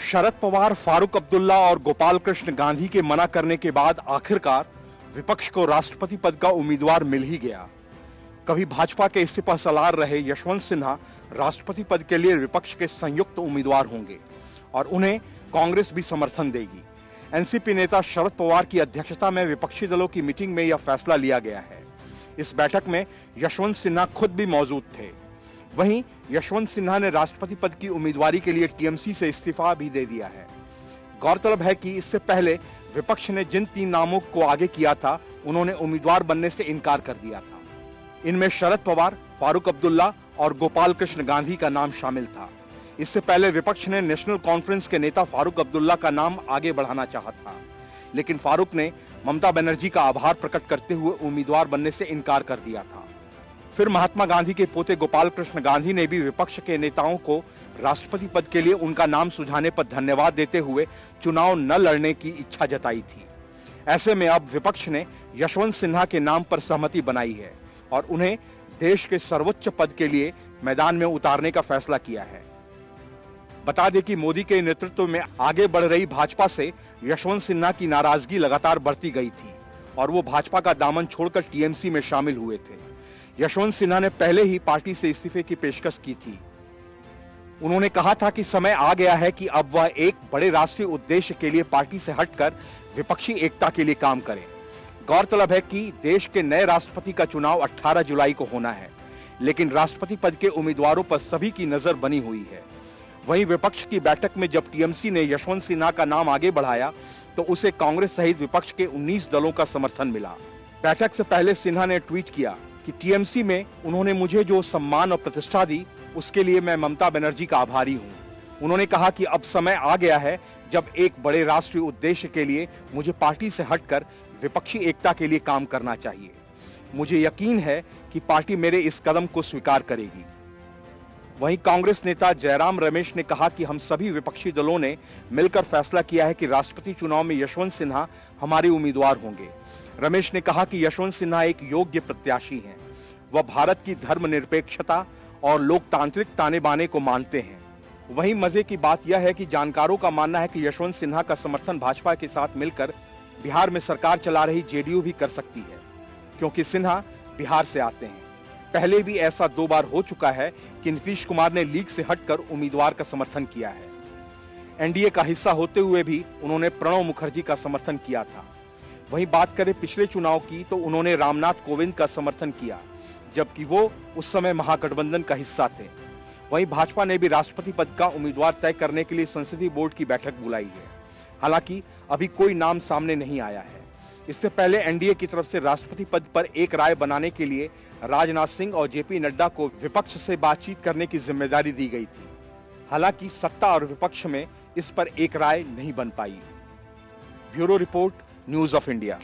शरद पवार, फारूक अब्दुल्ला और गोपाल कृष्ण गांधी के मना करने के बाद आखिरकार विपक्ष को राष्ट्रपति पद का उम्मीदवार मिल ही गया। कभी भाजपा के इस्तीफा सलार रहे यशवंत सिन्हा राष्ट्रपति पद के लिए विपक्ष के संयुक्त उम्मीदवार होंगे और उन्हें कांग्रेस भी समर्थन देगी। एनसीपी नेता शरद पवार की अध्यक्षता में विपक्षी दलों की मीटिंग में यह फैसला लिया गया है। इस बैठक में यशवंत सिन्हा खुद भी मौजूद थे। वहीं यशवंत सिन्हा ने राष्ट्रपति पद की उम्मीदवारी के लिए टीएमसी से इस्तीफा भी दे दिया है। गौरतलब है कि इससे पहले विपक्ष ने जिन 3 नामों को आगे किया था, उन्होंने उम्मीदवार बनने से इनकार कर दिया था। इनमें शरद पवार, फारूक अब्दुल्ला और गोपाल कृष्ण गांधी का नाम शामिल था। इससे पहले विपक्ष ने नेशनल कॉन्फ्रेंस के नेता फारूक अब्दुल्ला का नाम आगे बढ़ाना चाहा था, लेकिन फारूक ने ममता बनर्जी का आभार प्रकट करते हुए उम्मीदवार बनने से इनकार कर दिया था। फिर महात्मा गांधी के पोते गोपाल कृष्ण गांधी ने भी विपक्ष के नेताओं को राष्ट्रपति पद के लिए उनका नाम सुझाने पर धन्यवाद देते हुए चुनाव न लड़ने की इच्छा जताई थी। ऐसे में अब विपक्ष ने यशवंत सिन्हा के नाम पर सहमति बनाई है और उन्हें देश के सर्वोच्च पद के लिए मैदान में उतारने का फैसला किया है। बता दें कि मोदी के नेतृत्व में आगे बढ़ रही भाजपा से यशवंत सिन्हा की नाराजगी लगातार बढ़ती गई थी और वो भाजपा का दामन छोड़कर टीएमसी में शामिल हुए थे। यशवंत सिन्हा ने पहले ही पार्टी से इस्तीफे की पेशकश की थी। उन्होंने कहा था कि समय आ गया है कि अब वह एक बड़े राष्ट्रीय उद्देश्य के लिए पार्टी से हटकर विपक्षी एकता के लिए काम करें। गौरतलब है कि देश के नए राष्ट्रपति का चुनाव 18 जुलाई को होना है, लेकिन राष्ट्रपति पद के उम्मीदवारों पर सभी की नजर बनी हुई है। वहीं विपक्ष की बैठक में जब टीएमसी ने यशवंत सिन्हा का नाम आगे बढ़ाया तो उसे कांग्रेस सहित विपक्ष के 19 दलों का समर्थन मिला। बैठक से पहले सिन्हा ने ट्वीट किया कि टीएमसी में उन्होंने मुझे जो सम्मान और प्रतिष्ठा दी, उसके लिए मैं ममता बनर्जी का आभारी हूं। उन्होंने कहा कि अब समय आ गया है जब एक बड़े राष्ट्रीय उद्देश्य के लिए मुझे पार्टी से हटकर विपक्षी एकता के लिए काम करना चाहिए। मुझे यकीन है कि पार्टी मेरे इस कदम को स्वीकार करेगी। वहीं कांग्रेस नेता जयराम रमेश ने कहा कि हम सभी विपक्षी दलों ने मिलकर फैसला किया है कि राष्ट्रपति चुनाव में यशवंत सिन्हा हमारे उम्मीदवार होंगे। रमेश ने कहा कि यशवंत सिन्हा एक योग्य प्रत्याशी हैं। वह भारत की धर्मनिरपेक्षता और लोकतांत्रिक ताने बाने को मानते हैं। वहीं मजे की बात यह है कि जानकारों का मानना है कि यशवंत सिन्हा का समर्थन भाजपा के साथ मिलकर बिहार में सरकार चला रही जेडीयू भी कर सकती है, क्योंकि सिन्हा बिहार से आते हैं। पहले भी ऐसा 2 बार हो चुका है कि नीतीश कुमार ने लीग से हटकर उम्मीदवार का समर्थन किया है। एनडीए का हिस्सा होते हुए भी उन्होंने प्रणब मुखर्जी का समर्थन किया था। वहीं बात करें पिछले चुनाव की तो उन्होंने रामनाथ कोविंद का समर्थन किया, जबकि वो उस समय महागठबंधन का हिस्सा थे। वहीं भाजपा ने भी राष्ट्रपति पद का उम्मीदवार तय करने के लिए संसदीय बोर्ड की बैठक बुलाई है। हालांकि अभी कोई नाम सामने नहीं आया है। इससे पहले एनडीए की तरफ से राष्ट्रपति पद पर एक राय बनाने के लिए राजनाथ सिंह और जेपी नड्डा को विपक्ष से बातचीत करने की जिम्मेदारी दी गई थी। हालांकि सत्ता और विपक्ष में इस पर एक राय नहीं बन पाई। Bureau report, news of India.